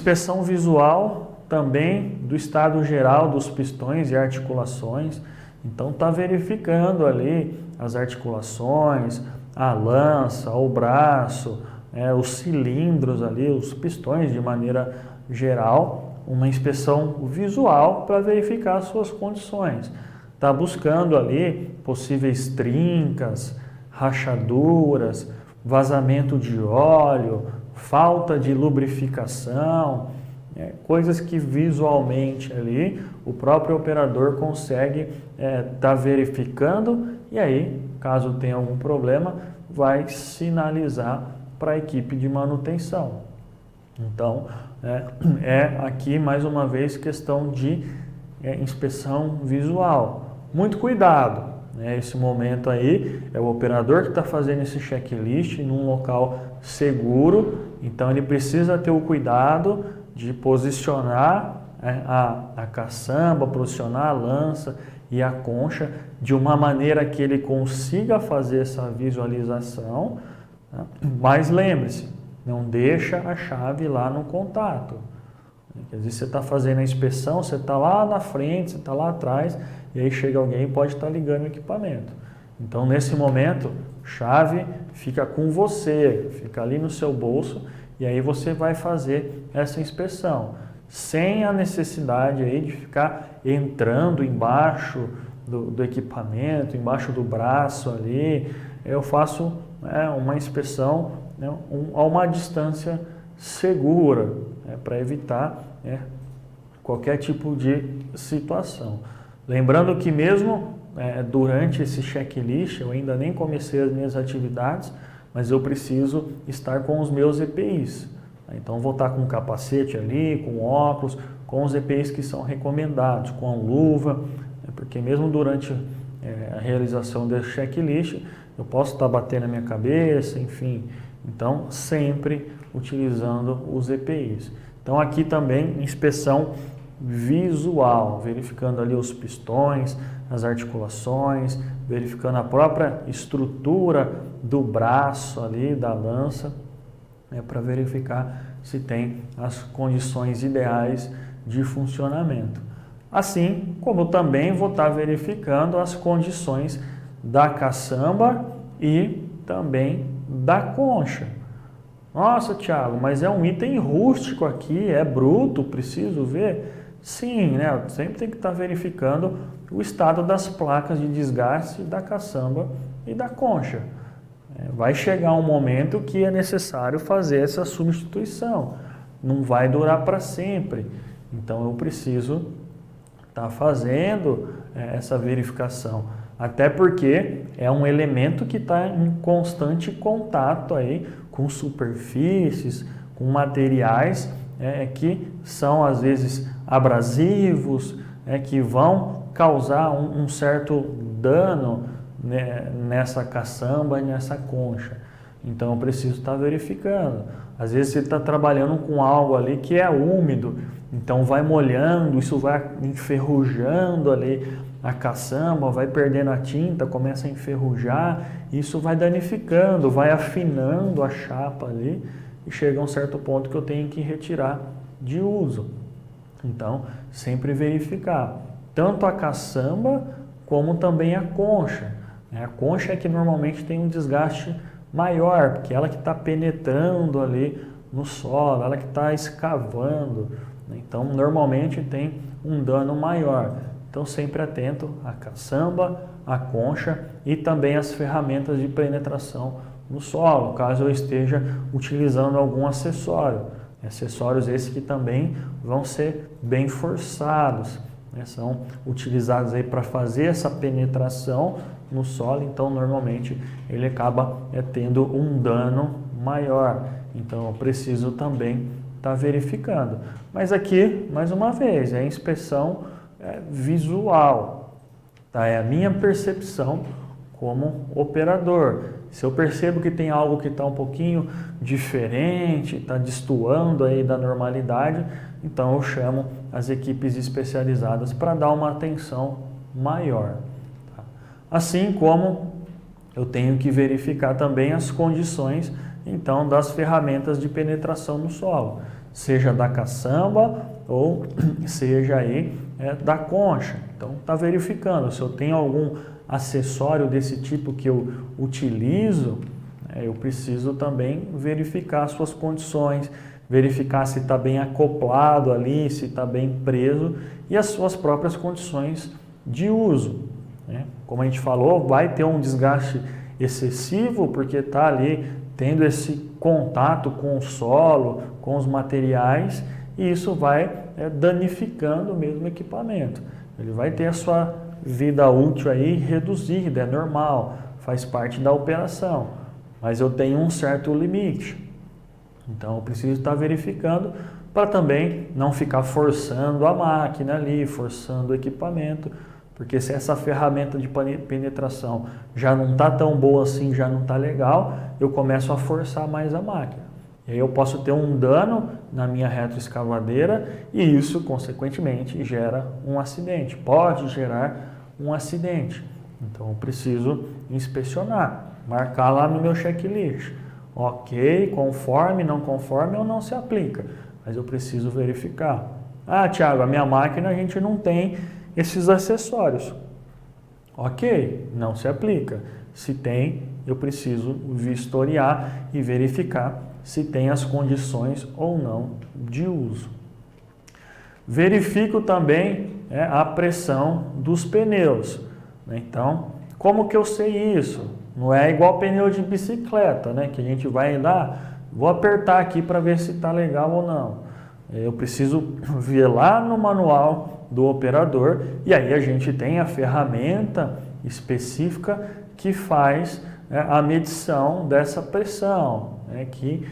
Inspeção visual também do estado geral dos pistões e articulações. Então está verificando ali as articulações, a lança, o braço, os cilindros ali, os pistões de maneira geral, uma inspeção visual para verificar as suas condições. Está buscando ali possíveis trincas, rachaduras, vazamento de óleo, falta de lubrificação, coisas que visualmente ali o próprio operador consegue estar verificando e aí, caso tenha algum problema, vai sinalizar para a equipe de manutenção. Então, aqui mais uma vez questão de inspeção visual. Muito cuidado, esse momento aí é o operador que está fazendo esse checklist num local seguro, então ele precisa ter o cuidado de posicionar a caçamba, posicionar a lança e a concha de uma maneira que ele consiga fazer essa visualização, né? Mas lembre-se, não deixa a chave lá no contato. Às vezes você está fazendo a inspeção, você está lá na frente, você está lá atrás, e aí chega alguém e pode estar ligando o equipamento. Então, nesse momento, chave fica com você, fica ali no seu bolso, e aí você vai fazer essa inspeção, sem a necessidade aí de ficar entrando embaixo do equipamento, embaixo do braço ali. Eu faço uma inspeção a uma distância segura, para evitar qualquer tipo de situação. Lembrando que mesmo durante esse checklist, eu ainda nem comecei as minhas atividades, mas eu preciso estar com os meus EPIs. Então vou estar com capacete ali, com óculos, com os EPIs que são recomendados, com a luva, porque mesmo durante a realização desse checklist, eu posso estar batendo a minha cabeça, enfim. Então, sempre utilizando os EPIs. Então, aqui também, inspeção visual, verificando ali os pistões, as articulações, verificando a própria estrutura do braço ali, da lança, para verificar se tem as condições ideais de funcionamento. Assim como também vou estar verificando as condições da caçamba e também da concha. Nossa, Thiago, mas é um item rústico aqui, é bruto, preciso ver? Sim, sempre tem que estar verificando o estado das placas de desgaste da caçamba e da concha. Vai chegar um momento que é necessário fazer essa substituição. Não vai durar para sempre. Então eu preciso estar fazendo essa verificação. Até porque é um elemento que está em constante contato aí com superfícies, com materiais que são às vezes abrasivos, que vão causar um certo dano nessa caçamba e nessa concha. Então eu preciso estar verificando. Às vezes você está trabalhando com algo ali que é úmido, então vai molhando, isso vai enferrujando ali a caçamba, vai perdendo a tinta, começa a enferrujar, isso vai danificando, vai afinando a chapa ali e chega a um certo ponto que eu tenho que retirar de uso. Então, sempre verificar tanto a caçamba como também a concha. A concha é que normalmente tem um desgaste maior, porque ela que está penetrando ali no solo, ela que está escavando. Então, normalmente tem um dano maior. Então, sempre atento à caçamba, à concha e também às ferramentas de penetração no solo, caso eu esteja utilizando algum acessório. Acessórios esses que também vão ser bem forçados, são utilizados aí para fazer essa penetração no solo, então normalmente ele acaba tendo um dano maior. Então eu preciso também estar verificando. Mas aqui, mais uma vez, é a inspeção visual, tá? É a minha percepção como operador. Se eu percebo que tem algo que está um pouquinho diferente, está destoando aí da normalidade, então eu chamo as equipes especializadas para dar uma atenção maior. Tá? Assim como eu tenho que verificar também as condições então das ferramentas de penetração no solo. seja da caçamba ou seja aí da concha. Então está verificando se eu tenho algum acessório desse tipo que eu utilizo, eu preciso também verificar as suas condições, verificar se está bem acoplado ali, se está bem preso e as suas próprias condições de uso. Como a gente falou, vai ter um desgaste excessivo porque está ali tendo esse contato com o solo, com os materiais, e isso vai danificando o mesmo equipamento. Ele vai ter a sua vida útil aí reduzida, é normal, faz parte da operação, mas eu tenho um certo limite. Então eu preciso estar verificando para também não ficar forçando a máquina ali, forçando o equipamento, porque se essa ferramenta de penetração já não está tão boa assim, já não está legal, eu começo a forçar mais a máquina. E aí eu posso ter um dano na minha retroescavadeira e isso, consequentemente, gera um acidente. Pode gerar um acidente. Então eu preciso inspecionar, marcar lá no meu checklist. Ok, conforme, não conforme ou não se aplica, mas eu preciso verificar. Ah, Thiago, a minha máquina a gente não tem esses acessórios. Ok, não se aplica. Se tem, eu preciso vistoriar e verificar se tem as condições ou não de uso. Verifico também a pressão dos pneus. Então, como que eu sei isso? Não é igual pneu de bicicleta, que a gente vai andar, vou apertar aqui para ver se está legal ou não. Eu preciso ver lá no manual do operador e aí a gente tem a ferramenta específica que faz a medição dessa pressão, que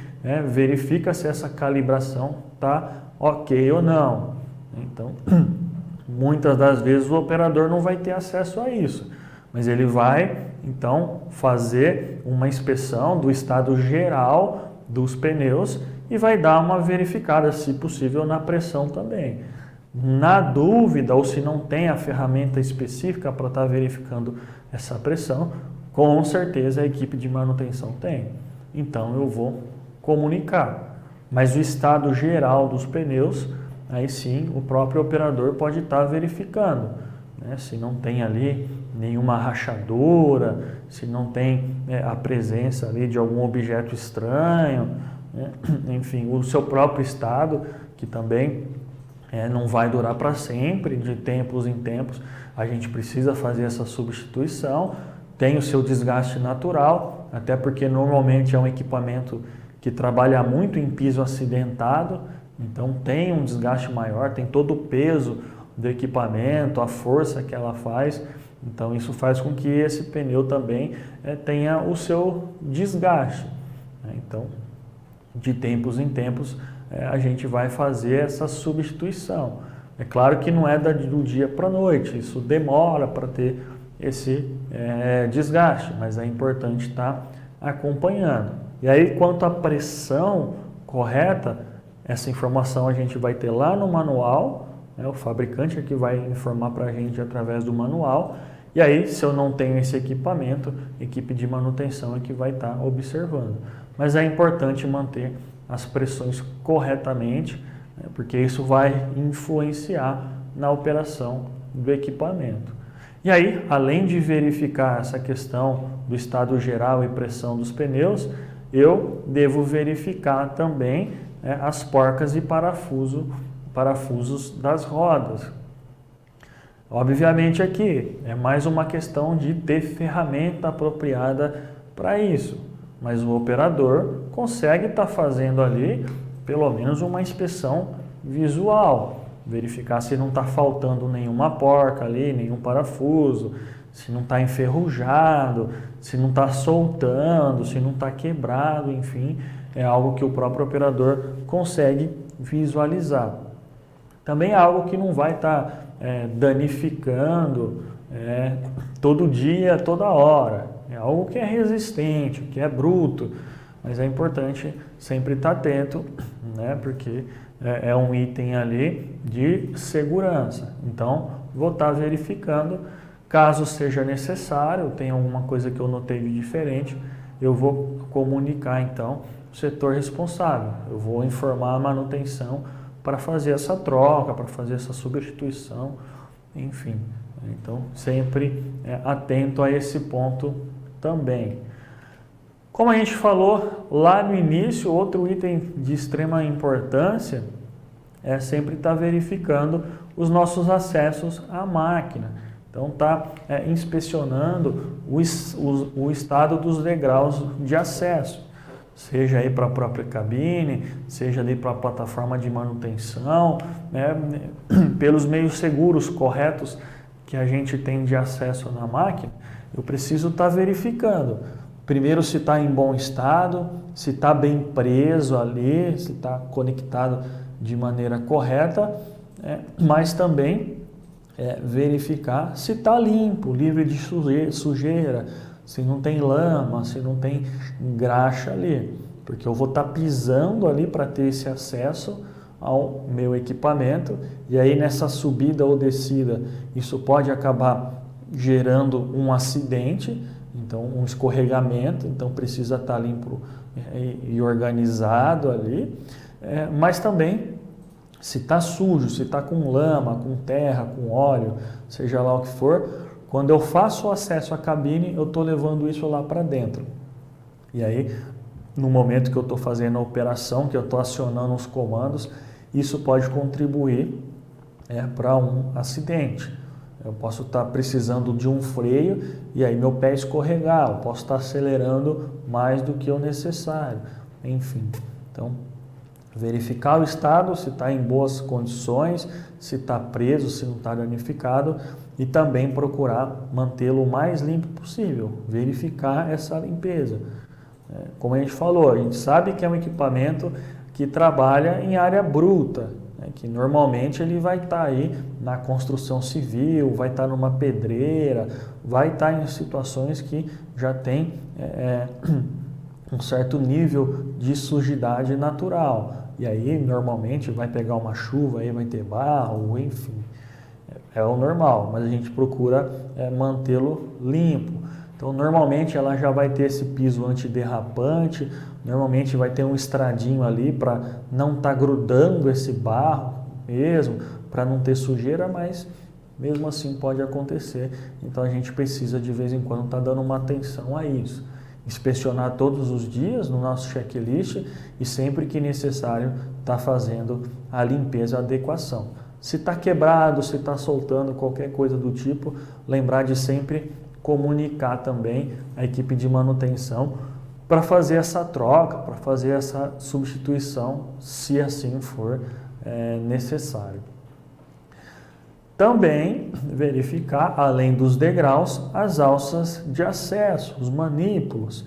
verifica se essa calibração está ok ou não. Então, muitas das vezes o operador não vai ter acesso a isso, mas ele vai então fazer uma inspeção do estado geral dos pneus e vai dar uma verificada, se possível, na pressão também. Na dúvida, ou se não tem a ferramenta específica para estar verificando essa pressão, com certeza a equipe de manutenção tem. Então eu vou comunicar. Mas o estado geral dos pneus, aí sim o próprio operador pode estar verificando. Se não tem ali nenhuma rachadura, se não tem a presença ali de algum objeto estranho, enfim, o seu próprio estado, que também não vai durar para sempre, de tempos em tempos a gente precisa fazer essa substituição, tem o seu desgaste natural, até porque normalmente é um equipamento que trabalha muito em piso acidentado, então tem um desgaste maior, tem todo o peso do equipamento, a força que ela faz, então isso faz com que esse pneu também tenha o seu desgaste. Então, de tempos em tempos, a gente vai fazer essa substituição. É claro que não é do dia para a noite, isso demora para ter esse desgaste, mas é importante estar acompanhando. E aí, quanto à pressão correta, essa informação a gente vai ter lá no manual, o fabricante é que vai informar para a gente através do manual, e aí, se eu não tenho esse equipamento, a equipe de manutenção é que vai estar observando. Mas é importante manter as pressões corretamente, porque isso vai influenciar na operação do equipamento. E aí, além de verificar essa questão do estado geral e pressão dos pneus, eu devo verificar também as porcas e parafusos das rodas. Obviamente aqui é mais uma questão de ter ferramenta apropriada para isso, mas o operador consegue estar fazendo ali pelo menos uma inspeção visual, verificar se não está faltando nenhuma porca ali, nenhum parafuso, se não está enferrujado, se não está soltando, se não está quebrado, enfim, é algo que o próprio operador consegue visualizar. Também é algo que não vai estar danificando todo dia, toda hora. É algo que é resistente, que é bruto, mas é importante sempre estar atento, porque é um item ali de segurança. Então, vou estar verificando, caso seja necessário, tem alguma coisa que eu notei de diferente, eu vou comunicar então, setor responsável. Eu vou informar a manutenção para fazer essa troca, para fazer essa substituição, enfim. Então, sempre atento a esse ponto também. Como a gente falou lá no início, outro item de extrema importância é sempre estar verificando os nossos acessos à máquina. Então, inspecionando o estado dos degraus de acesso, seja aí para a própria cabine, seja ali para a plataforma de manutenção, pelos meios seguros corretos que a gente tem de acesso na máquina, eu preciso estar verificando. Primeiro, se está em bom estado, se está bem preso ali, se está conectado de maneira correta, mas também verificar se está limpo, livre de sujeira, se não tem lama, se não tem graxa ali, porque eu vou estar pisando ali para ter esse acesso ao meu equipamento, e aí nessa subida ou descida isso pode acabar gerando um acidente, então um escorregamento, então precisa estar limpo e organizado ali, mas também se está sujo, se está com lama, com terra, com óleo, seja lá o que for, quando eu faço o acesso à cabine, eu estou levando isso lá para dentro. E aí, no momento que eu estou fazendo a operação, que eu estou acionando os comandos, isso pode contribuir para um acidente. Eu posso estar precisando de um freio e aí meu pé escorregar, eu posso estar acelerando mais do que o necessário, enfim. Então, verificar o estado, se está em boas condições, se está preso, se não está danificado, e também procurar mantê-lo o mais limpo possível, verificar essa limpeza. Como a gente falou, a gente sabe que é um equipamento que trabalha em área bruta, que normalmente ele vai estar aí na construção civil, vai estar numa pedreira, vai estar em situações que já tem um certo nível de sujidade natural. E aí normalmente vai pegar uma chuva, aí vai ter barro, enfim. É o normal, mas a gente procura mantê-lo limpo. Então normalmente ela já vai ter esse piso antiderrapante, normalmente vai ter um estradinho ali para não estar grudando esse barro mesmo, para não ter sujeira, mas mesmo assim pode acontecer. Então a gente precisa de vez em quando estar dando uma atenção a isso. Inspecionar todos os dias no nosso checklist e sempre que necessário estar fazendo a limpeza, a adequação. Se está quebrado, se está soltando qualquer coisa do tipo, lembrar de sempre comunicar também a equipe de manutenção para fazer essa troca, para fazer essa substituição, se assim for necessário. Também verificar, além dos degraus, as alças de acesso, os manípulos,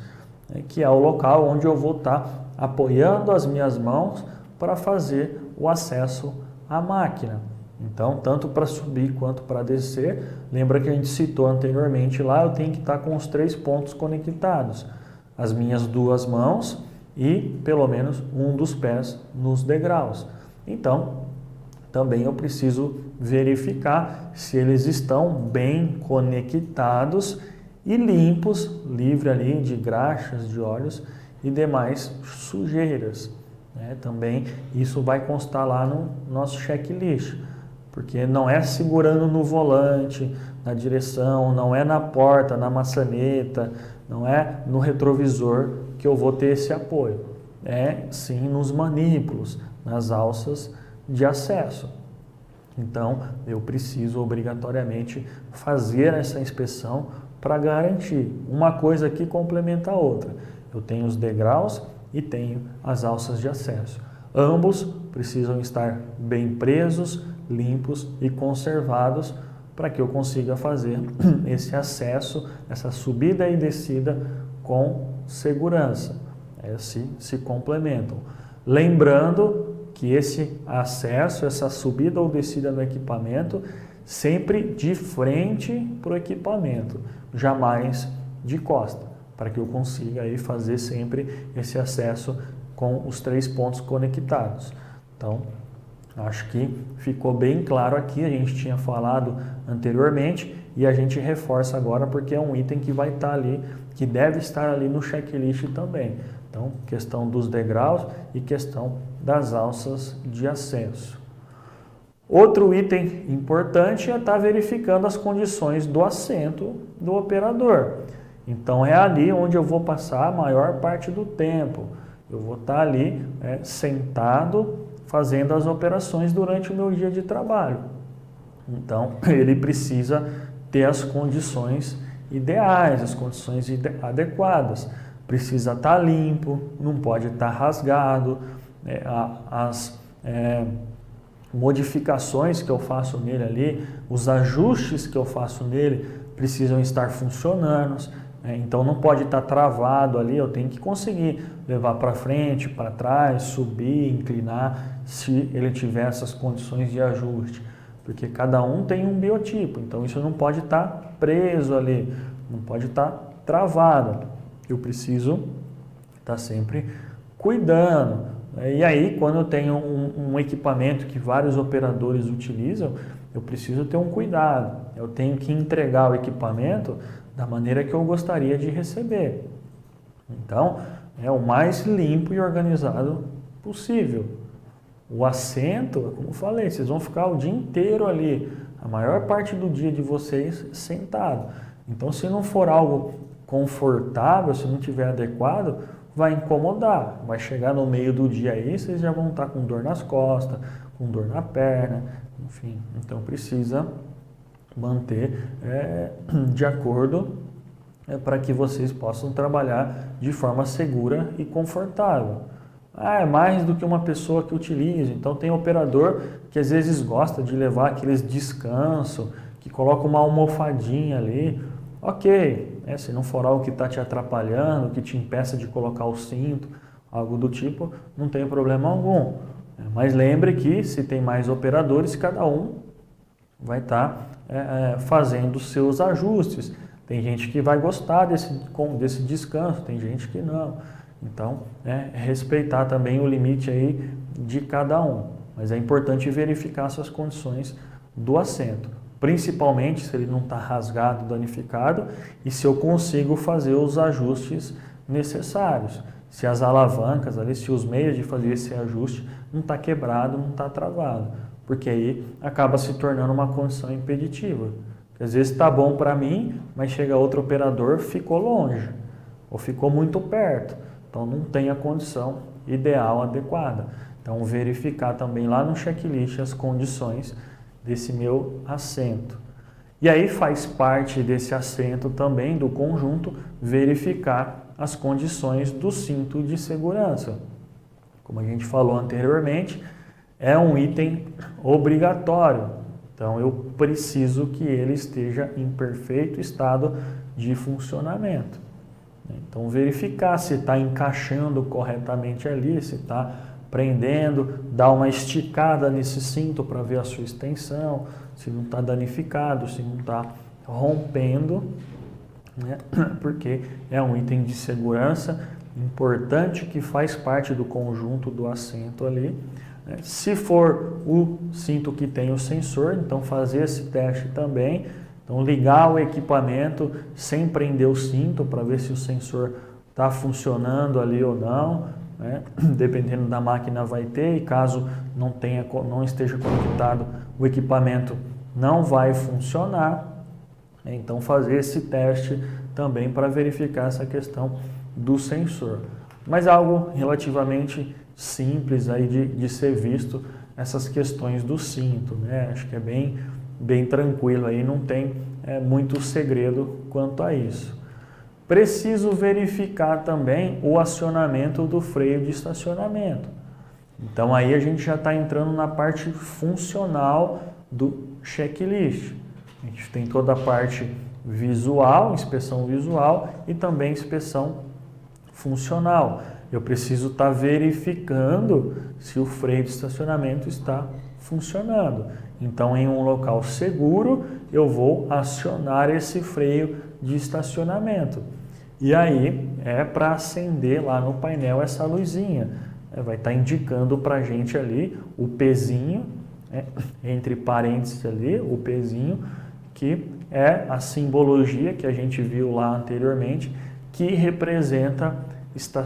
que é o local onde eu vou estar apoiando as minhas mãos para fazer o acesso à máquina. Então, tanto para subir quanto para descer, lembra que a gente citou anteriormente lá, eu tenho que estar com os 3 pontos conectados, as minhas 2 mãos e pelo menos um dos pés nos degraus. Então, também eu preciso verificar se eles estão bem conectados e limpos, livre ali de graxas, de óleos e demais sujeiras. Também isso vai constar lá no nosso checklist, porque não é segurando no volante, na direção, não é na porta, na maçaneta, não é no retrovisor que eu vou ter esse apoio. É sim nos manípulos, nas alças de acesso. Então, eu preciso obrigatoriamente fazer essa inspeção para garantir. Uma coisa aqui complementa a outra. Eu tenho os degraus e tenho as alças de acesso. Ambos precisam estar bem presos, limpos e conservados para que eu consiga fazer esse acesso, essa subida e descida com segurança. Se complementam. Lembrando que esse acesso, essa subida ou descida no equipamento, sempre de frente para o equipamento, jamais de costa, para que eu consiga aí fazer sempre esse acesso com os 3 pontos conectados. Então, acho que ficou bem claro aqui, a gente tinha falado anteriormente e a gente reforça agora porque é um item que vai estar ali, que deve estar ali no checklist também. Então, questão dos degraus e questão das alças de acesso. Outro item importante é estar verificando as condições do assento do operador. Então, é ali onde eu vou passar a maior parte do tempo. Eu vou estar ali sentado, fazendo as operações durante o meu dia de trabalho. Então, ele precisa ter as condições ideais, as condições adequadas. Precisa estar limpo, não pode estar rasgado. As modificações que eu faço nele ali, os ajustes que eu faço nele precisam estar funcionando. Então não pode estar travado ali, eu tenho que conseguir levar para frente, para trás, subir, inclinar, se ele tiver essas condições de ajuste. Porque cada um tem um biotipo, então isso não pode estar preso ali, não pode estar travado. Eu preciso estar sempre cuidando. E aí, quando eu tenho um equipamento que vários operadores utilizam, eu preciso ter um cuidado. Eu tenho que entregar o equipamento da maneira que eu gostaria de receber. Então, é o mais limpo e organizado possível. O assento, como eu falei, vocês vão ficar o dia inteiro ali, a maior parte do dia de vocês sentado. Então, se não for algo confortável, se não tiver adequado, vai incomodar. Vai chegar no meio do dia aí, vocês já vão estar com dor nas costas, com dor na perna, enfim. Então, precisa manter de acordo para que vocês possam trabalhar de forma segura e confortável. É mais do que uma pessoa que utiliza. Então tem operador que às vezes gosta de levar aqueles descansos, que coloca uma almofadinha ali. Ok, se não for algo que está te atrapalhando, que te impeça de colocar o cinto, algo do tipo, não tem problema algum. Mas lembre que se tem mais operadores, cada um vai estar fazendo os seus ajustes. Tem gente que vai gostar desse descanso, tem gente que não. Então, respeitar também o limite aí de cada um. Mas é importante verificar essas condições do assento, principalmente se ele não está rasgado, danificado, e se eu consigo fazer os ajustes necessários. Se as alavancas ali, se os meios de fazer esse ajuste não está quebrado, não está travado, porque aí acaba se tornando uma condição impeditiva. Às vezes está bom para mim, mas chega outro operador, ficou longe, ou ficou muito perto. Então não tem a condição ideal, adequada. Então verificar também lá no checklist as condições desse meu assento. E aí faz parte desse assento também, do conjunto, verificar as condições do cinto de segurança. Como a gente falou anteriormente, é um item obrigatório. Então eu preciso que ele esteja em perfeito estado de funcionamento. Então verificar se está encaixando corretamente ali, se está prendendo, dar uma esticada nesse cinto para ver a sua extensão, se não está danificado, se não está rompendo, né? Porque é um item de segurança importante que faz parte do conjunto do assento ali. Se for o cinto que tem o sensor, então fazer esse teste também. Então ligar o equipamento sem prender o cinto para ver se o sensor está funcionando ali ou não, né? Dependendo da máquina vai ter, e caso não esteja conectado, o equipamento não vai funcionar. Então fazer esse teste também para verificar essa questão do sensor. Mas algo relativamente simples aí de ser visto, essas questões do cinto, né? Acho que é bem tranquilo aí, não tem muito segredo quanto a isso. Preciso verificar também o acionamento do freio de estacionamento. Então aí a gente já está entrando na parte funcional do checklist. A gente tem toda a parte visual, inspeção visual, e também inspeção funcional. Eu preciso estar verificando se o freio de estacionamento está funcionando. Então, em um local seguro, eu vou acionar esse freio de estacionamento. E aí, é para acender lá no painel essa luzinha. Vai estar indicando para a gente ali o pezinho, entre parênteses ali, o pezinho, que é a simbologia que a gente viu lá anteriormente, que representa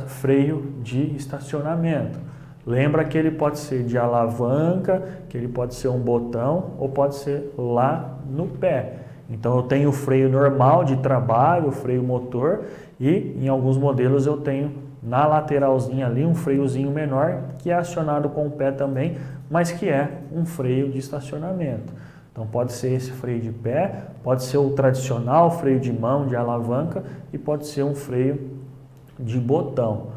freio de estacionamento. Lembra que ele pode ser de alavanca, que ele pode ser um botão ou pode ser lá no pé. Então eu tenho o freio normal de trabalho, o freio motor, e em alguns modelos eu tenho na lateralzinha ali um freiozinho menor que é acionado com o pé também, mas que é um freio de estacionamento. Então pode ser esse freio de pé, pode ser o tradicional freio de mão, de alavanca, e pode ser um freio de botão.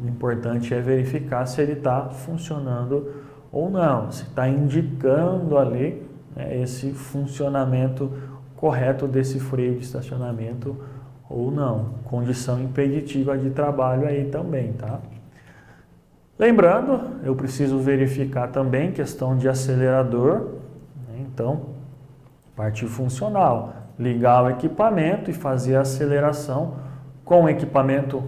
O importante é verificar se ele está funcionando ou não, se está indicando ali esse funcionamento correto desse freio de estacionamento ou não. Condição impeditiva de trabalho aí também, tá? Lembrando, eu preciso verificar também questão de acelerador. Então, parte funcional, ligar o equipamento e fazer a aceleração com o equipamento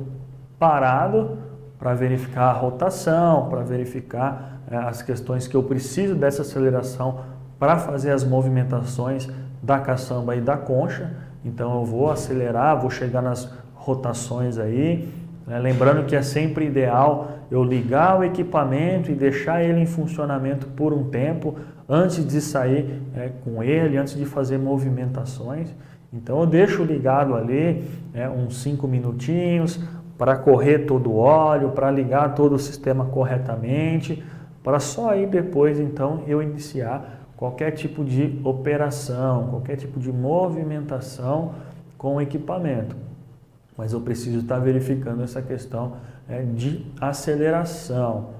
parado para verificar a rotação, para verificar as questões que eu preciso dessa aceleração para fazer as movimentações da caçamba e da concha. Então eu vou acelerar, vou chegar nas rotações aí, lembrando que é sempre ideal eu ligar o equipamento e deixar ele em funcionamento por um tempo, antes de sair com ele, antes de fazer movimentações. Então eu deixo ligado ali uns 5 minutinhos para correr todo o óleo, para ligar todo o sistema corretamente, para só aí depois então eu iniciar qualquer tipo de operação, qualquer tipo de movimentação com o equipamento. Mas eu preciso estar verificando essa questão de aceleração.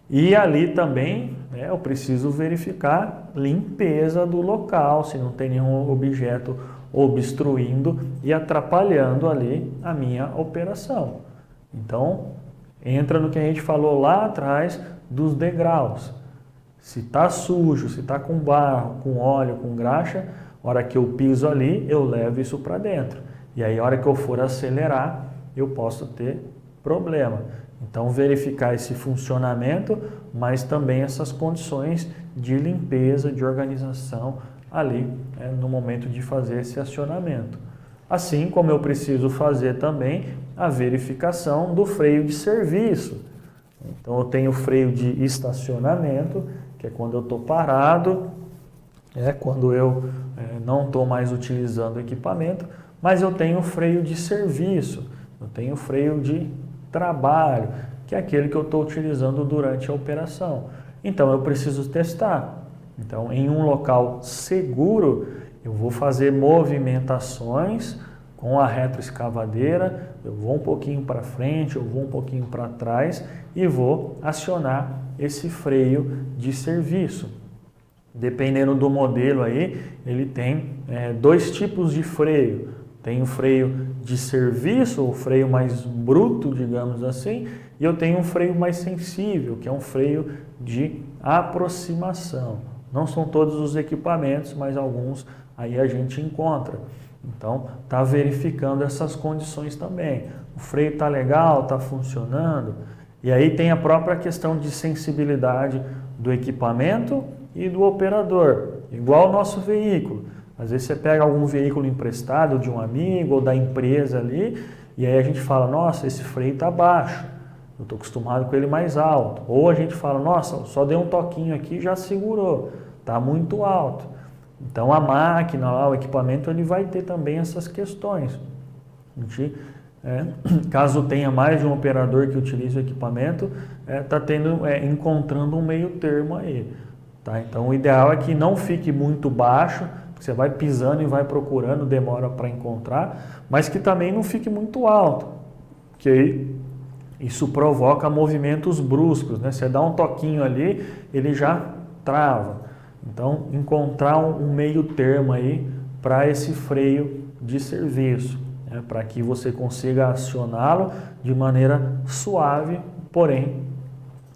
E ali também eu preciso verificar limpeza do local, se não tem nenhum objeto obstruindo e atrapalhando ali a minha operação. Então, entra no que a gente falou lá atrás dos degraus. Se está sujo, se está com barro, com óleo, com graxa, a hora que eu piso ali, eu levo isso para dentro. E aí, a hora que eu for acelerar, eu posso ter problema. Então, verificar esse funcionamento, mas também essas condições de limpeza, de organização ali no momento de fazer esse acionamento. Assim como eu preciso fazer também a verificação do freio de serviço. Então eu tenho o freio de estacionamento, que é quando eu estou parado, quando eu não estou mais utilizando o equipamento, mas eu tenho o freio de serviço, eu tenho o freio de trabalho, que é aquele que eu estou utilizando durante a operação. Então eu preciso testar. Então, em um local seguro, eu vou fazer movimentações com a retroescavadeira, eu vou um pouquinho para frente, eu vou um pouquinho para trás e vou acionar esse freio de serviço. Dependendo do modelo aí, ele tem dois tipos de freio. Tem o freio de serviço, o freio mais bruto, digamos assim, e eu tenho um freio mais sensível, que é um freio de aproximação. Não são todos os equipamentos, mas alguns aí a gente encontra. Então, está verificando essas condições também. O freio está legal, está funcionando. E aí tem a própria questão de sensibilidade do equipamento e do operador. Igual o nosso veículo. Às vezes você pega algum veículo emprestado de um amigo ou da empresa ali, e aí a gente fala, nossa, esse freio está baixo. Eu estou acostumado com ele mais alto. Ou a gente fala, nossa, só dei um toquinho aqui e já segurou. Está muito alto. Então a máquina, lá, o equipamento, ele vai ter também essas questões. Caso tenha mais de um operador que utilize o equipamento, está encontrando um meio termo aí. Tá? Então o ideal é que não fique muito baixo, porque você vai pisando e vai procurando, demora para encontrar, mas que também não fique muito alto, porque aí isso provoca movimentos bruscos, né? Você dá um toquinho ali, ele já trava. Então, encontrar um meio termo aí para esse freio de serviço, para que você consiga acioná-lo de maneira suave, porém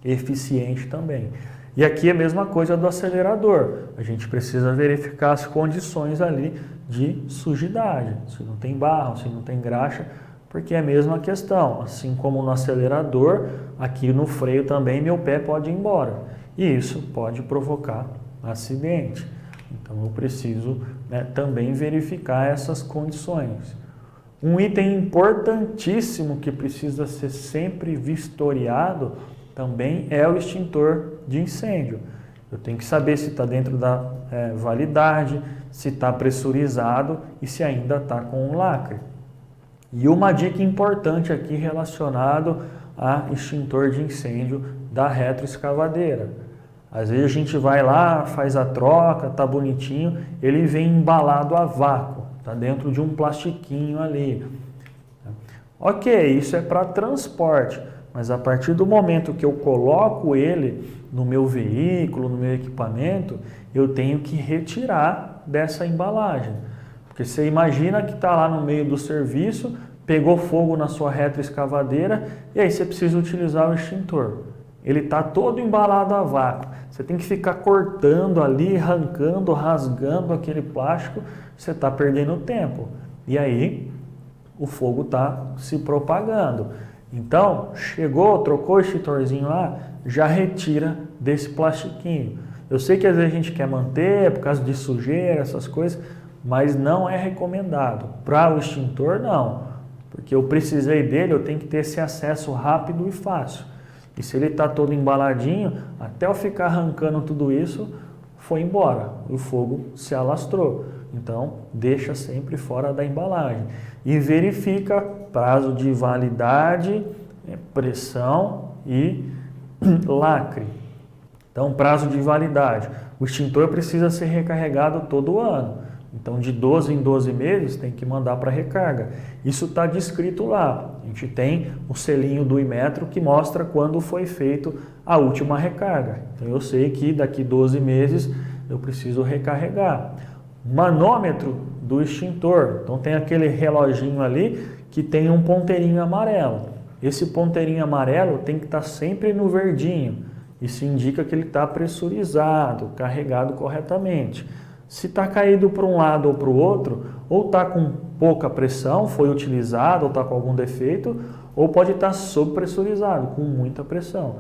eficiente também. E aqui é a mesma coisa do acelerador. A gente precisa verificar as condições ali de sujidade, se não tem barro, se não tem graxa, porque é a mesma questão. Assim como no acelerador, aqui no freio também meu pé pode ir embora. E isso pode provocar acidente. Então eu preciso também verificar essas condições. Um item importantíssimo que precisa ser sempre vistoriado também é o extintor de incêndio. Eu tenho que saber se está dentro da validade, se está pressurizado e se ainda está com o lacre. E uma dica importante aqui relacionado a extintor de incêndio da retroescavadeira. Às vezes a gente vai lá, faz a troca, tá bonitinho, ele vem embalado a vácuo, tá dentro de um plastiquinho ali. Ok, isso é para transporte, mas a partir do momento que eu coloco ele no meu veículo, no meu equipamento, eu tenho que retirar dessa embalagem. Porque você imagina que está lá no meio do serviço, pegou fogo na sua retroescavadeira e aí você precisa utilizar o extintor. Ele está todo embalado a vácuo. Você tem que ficar cortando ali, arrancando, rasgando aquele plástico, você está perdendo tempo. E aí o fogo está se propagando. Então, chegou, trocou o extintorzinho lá, já retira desse plastiquinho. Eu sei que às vezes a gente quer manter por causa de sujeira, essas coisas, mas não é recomendado. Para o extintor, não. Porque eu precisei dele, eu tenho que ter esse acesso rápido e fácil. E se ele está todo embaladinho, até eu ficar arrancando tudo isso, foi embora. O fogo se alastrou. Então, deixa sempre fora da embalagem. E verifica prazo de validade, pressão e lacre. Então, prazo de validade. O extintor precisa ser recarregado todo ano. Então, de 12 em 12 meses, tem que mandar para recarga. Isso está descrito lá. A gente tem o selinho do Inmetro que mostra quando foi feito a última recarga. Então, eu sei que daqui 12 meses eu preciso recarregar. Manômetro do extintor. Então, tem aquele reloginho ali que tem um ponteirinho amarelo. Esse ponteirinho amarelo tem que estar sempre no verdinho. Isso indica que ele está pressurizado, carregado corretamente. Se está caído para um lado ou para o outro, ou está com pouca pressão, foi utilizado, ou está com algum defeito, ou pode estar sobrepressurizado, com muita pressão.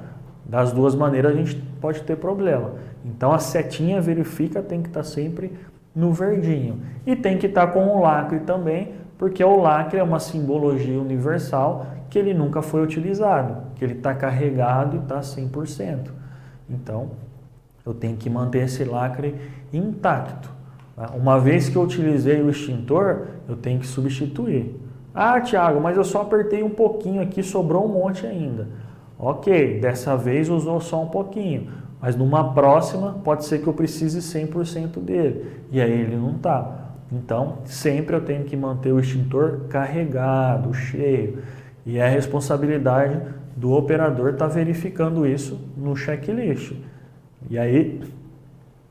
Das duas maneiras a gente pode ter problema. Então a setinha verifica, tem que estar sempre no verdinho. E tem que estar com o lacre também, porque o lacre é uma simbologia universal que ele nunca foi utilizado, que ele está carregado e está 100%. Então, eu tenho que manter esse lacre intacto. Uma vez que eu utilizei o extintor, eu tenho que substituir. Ah, Thiago, mas eu só apertei um pouquinho aqui, sobrou um monte ainda. Ok, dessa vez usou só um pouquinho, mas numa próxima pode ser que eu precise 100% dele, e aí ele não está. Então, sempre eu tenho que manter o extintor carregado, cheio, e é a responsabilidade do operador estar verificando isso no checklist. E aí,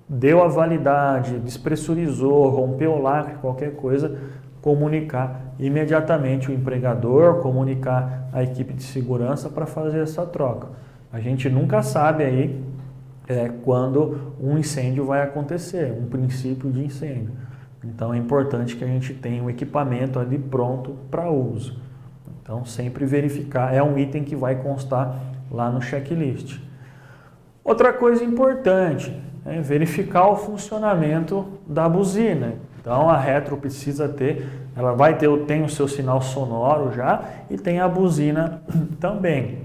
deu a validade, despressurizou, rompeu o lacre, qualquer coisa, comunicar imediatamente o empregador, comunicar a equipe de segurança para fazer essa troca. A gente nunca sabe aí quando um incêndio vai acontecer, um princípio de incêndio. Então é importante que a gente tenha um equipamento ali pronto para uso. Então sempre verificar, é um item que vai constar lá no checklist. Outra coisa importante é verificar o funcionamento da buzina. Então a retro precisa ter, ela vai ter, tem o seu sinal sonoro já e tem a buzina também.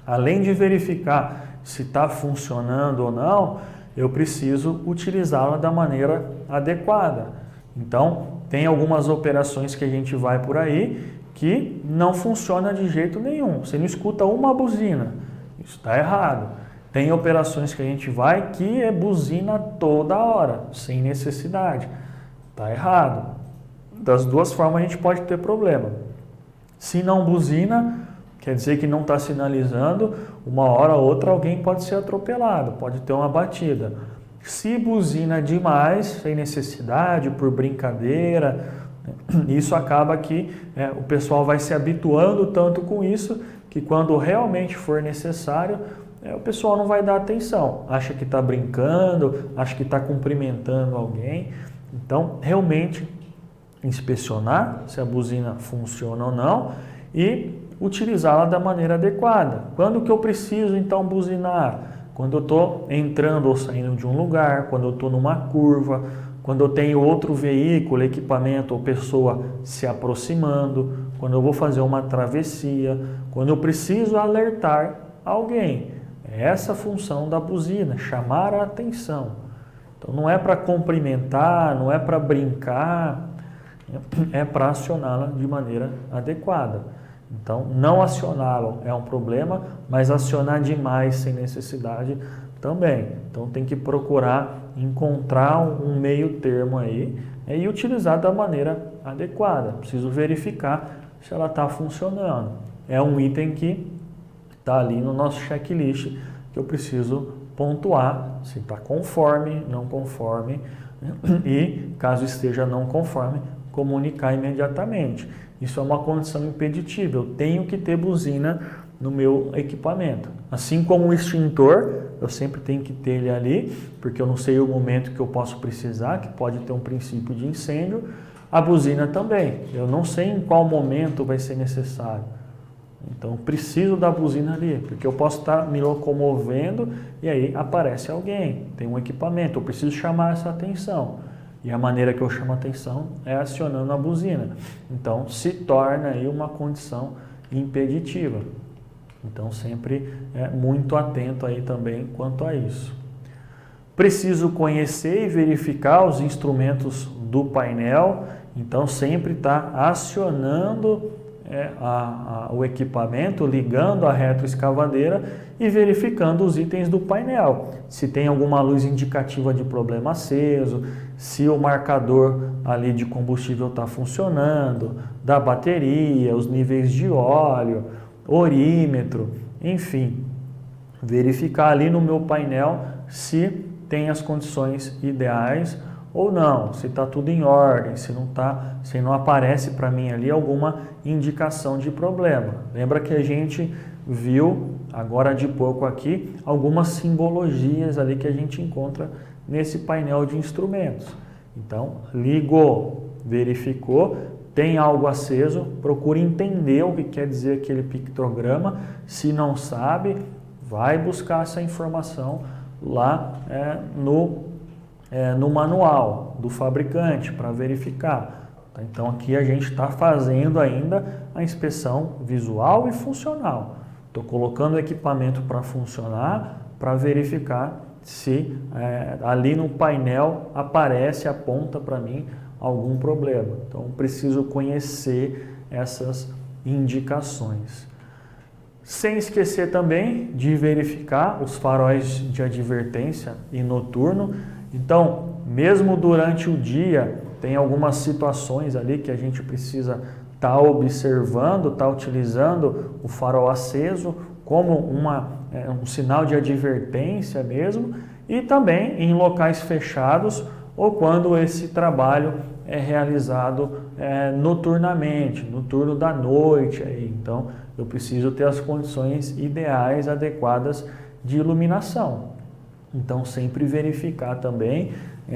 Além de verificar se está funcionando ou não, eu preciso utilizá-la da maneira adequada. Então tem algumas operações que a gente vai por aí que não funciona de jeito nenhum. Você não escuta uma buzina, isso está errado. Tem operações que a gente vai que é buzina toda hora, sem necessidade. Está errado. Das duas formas a gente pode ter problema. Se não buzina, quer dizer que não está sinalizando, uma hora ou outra alguém pode ser atropelado, pode ter uma batida. Se buzina demais, sem necessidade, por brincadeira, isso acaba que o pessoal vai se habituando tanto com isso, que quando realmente for necessário, o pessoal não vai dar atenção, acha que está brincando, acha que está cumprimentando alguém. Então, realmente, inspecionar se a buzina funciona ou não e utilizá-la da maneira adequada. Quando que eu preciso, então, buzinar? Quando eu estou entrando ou saindo de um lugar, quando eu estou numa curva, quando eu tenho outro veículo, equipamento ou pessoa se aproximando, quando eu vou fazer uma travessia, quando eu preciso alertar alguém. É essa a função da buzina, chamar a atenção. Então não é para cumprimentar, não é para brincar, é para acioná-la de maneira adequada. Então não acioná-la é um problema, mas acionar demais sem necessidade também. Então tem que procurar encontrar um meio termo aí e utilizar da maneira adequada. Preciso verificar se ela está funcionando. É um item que está ali no nosso checklist que eu preciso pontuar se está conforme, não conforme e, caso esteja não conforme, comunicar imediatamente. Isso é uma condição impeditiva. Eu tenho que ter buzina no meu equipamento. Assim como o extintor, eu sempre tenho que ter ele ali, porque eu não sei o momento que eu posso precisar, que pode ter um princípio de incêndio. A buzina também. Eu não sei em qual momento vai ser necessário. Então, preciso da buzina ali, porque eu posso estar me locomovendo e aí aparece alguém, tem um equipamento, eu preciso chamar essa atenção. E a maneira que eu chamo a atenção é acionando a buzina. Então, se torna aí uma condição impeditiva. Então, sempre muito atento aí também quanto a isso. Preciso conhecer e verificar os instrumentos do painel. Então, sempre está acionando o equipamento, ligando a retroescavadeira e verificando os itens do painel. Se tem alguma luz indicativa de problema aceso, se o marcador ali de combustível está funcionando, da bateria, os níveis de óleo, orímetro, enfim. Verificar ali no meu painel se tem as condições ideais ou não, se está tudo em ordem, se não aparece para mim ali alguma indicação de problema. Lembra que a gente viu agora de pouco aqui algumas simbologias ali que a gente encontra nesse painel de instrumentos. Então, ligou, verificou, tem algo aceso, procure entender o que quer dizer aquele pictograma. Se não sabe, vai buscar essa informação lá no manual do fabricante para verificar. Então aqui a gente está fazendo ainda a inspeção visual e funcional. Estou colocando o equipamento para funcionar, para verificar se ali no painel aparece, aponta para mim algum problema. Então preciso conhecer essas indicações. Sem esquecer também de verificar os faróis de advertência e noturno. Então, mesmo durante o dia, tem algumas situações ali que a gente precisa estar observando, estar utilizando o farol aceso como um sinal de advertência mesmo, e também em locais fechados ou quando esse trabalho é realizado noturnamente, no turno da noite. Então, eu preciso ter as condições ideais, adequadas de iluminação. Então, sempre verificar também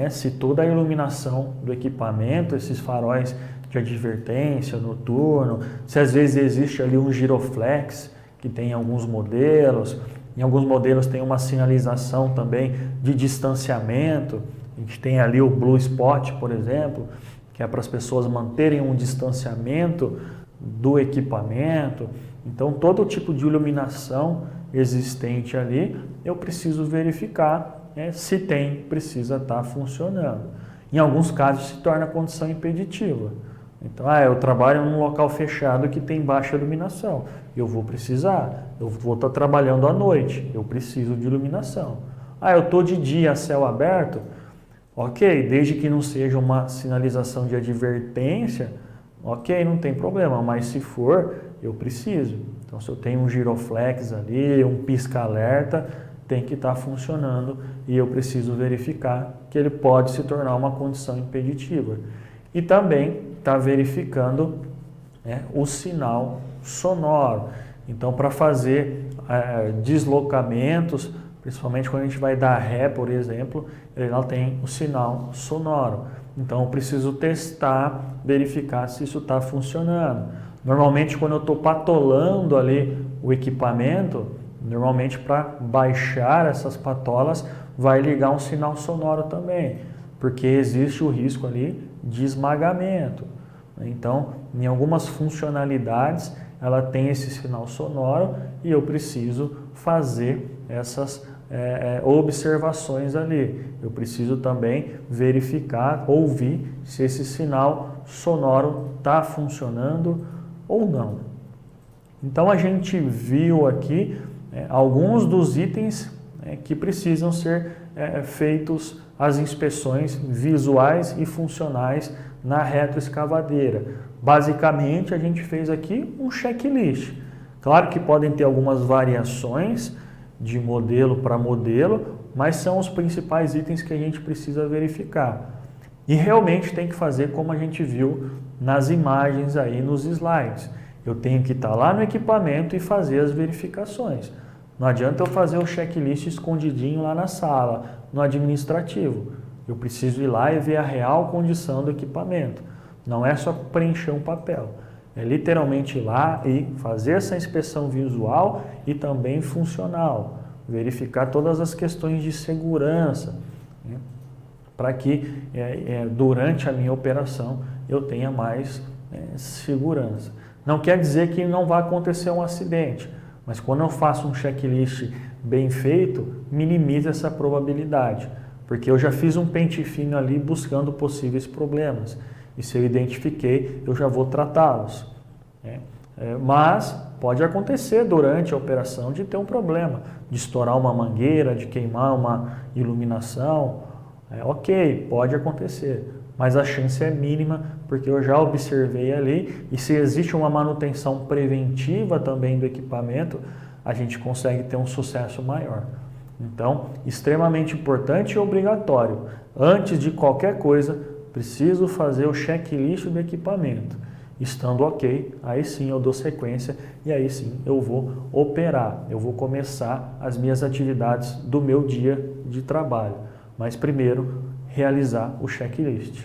se toda a iluminação do equipamento, esses faróis de advertência noturno, se às vezes existe ali um giroflex, que tem em alguns modelos. Em alguns modelos tem uma sinalização também de distanciamento. A gente tem ali o Blue Spot, por exemplo, que é para as pessoas manterem um distanciamento do equipamento. Então, todo tipo de iluminação existente ali, eu preciso verificar se precisa estar funcionando. Em alguns casos se torna condição impeditiva. Então, eu trabalho num local fechado que tem baixa iluminação. Eu vou estar trabalhando à noite, eu preciso de iluminação. Eu estou de dia a céu aberto, ok, desde que não seja uma sinalização de advertência, ok, não tem problema, mas se for, eu preciso. Então, se eu tenho um giroflex ali, um pisca-alerta, tem que estar funcionando e eu preciso verificar que ele pode se tornar uma condição impeditiva. E também está verificando o sinal sonoro. Então, para fazer deslocamentos, principalmente quando a gente vai dar ré, por exemplo, ele não tem o sinal sonoro. Então, eu preciso testar, verificar se isso está funcionando. Normalmente, quando eu estou patolando ali o equipamento, normalmente para baixar essas patolas, vai ligar um sinal sonoro também. porque existe o risco ali de esmagamento. Então, em algumas funcionalidades, ela tem esse sinal sonoro e eu preciso fazer essas observações ali. Eu preciso também verificar, ouvir se esse sinal sonoro está funcionando ou não. Então, a gente viu aqui alguns dos itens que precisam ser feitos as inspeções visuais e funcionais na retroescavadeira. Basicamente, a gente fez aqui um checklist. Claro que podem ter algumas variações de modelo para modelo, mas são os principais itens que a gente precisa verificar. E realmente tem que fazer como a gente viu nas imagens aí nos slides. Eu tenho que estar lá no equipamento e fazer as verificações. Não adianta eu fazer o checklist escondidinho lá na sala, no administrativo. Eu preciso ir lá e ver a real condição do equipamento. Não é só preencher um papel. É literalmente ir lá e fazer essa inspeção visual e também funcional. Verificar todas as questões de segurança, né, para que durante a minha operação eu tenha mais segurança. Não quer dizer que não vai acontecer um acidente, mas quando eu faço um checklist bem feito, minimiza essa probabilidade, porque eu já fiz um pente fino ali buscando possíveis problemas, e se eu identifiquei, eu já vou tratá-los. Mas pode acontecer durante a operação de ter um problema, de estourar uma mangueira, de queimar uma iluminação, ok, pode acontecer. Mas a chance é mínima, porque eu já observei ali, e se existe uma manutenção preventiva também do equipamento, a gente consegue ter um sucesso maior. Então, extremamente importante e obrigatório. Antes de qualquer coisa, preciso fazer o checklist do equipamento. Estando ok, aí sim eu dou sequência e aí sim eu vou operar. Eu vou começar as minhas atividades do meu dia de trabalho. Mas primeiro, realizar o checklist.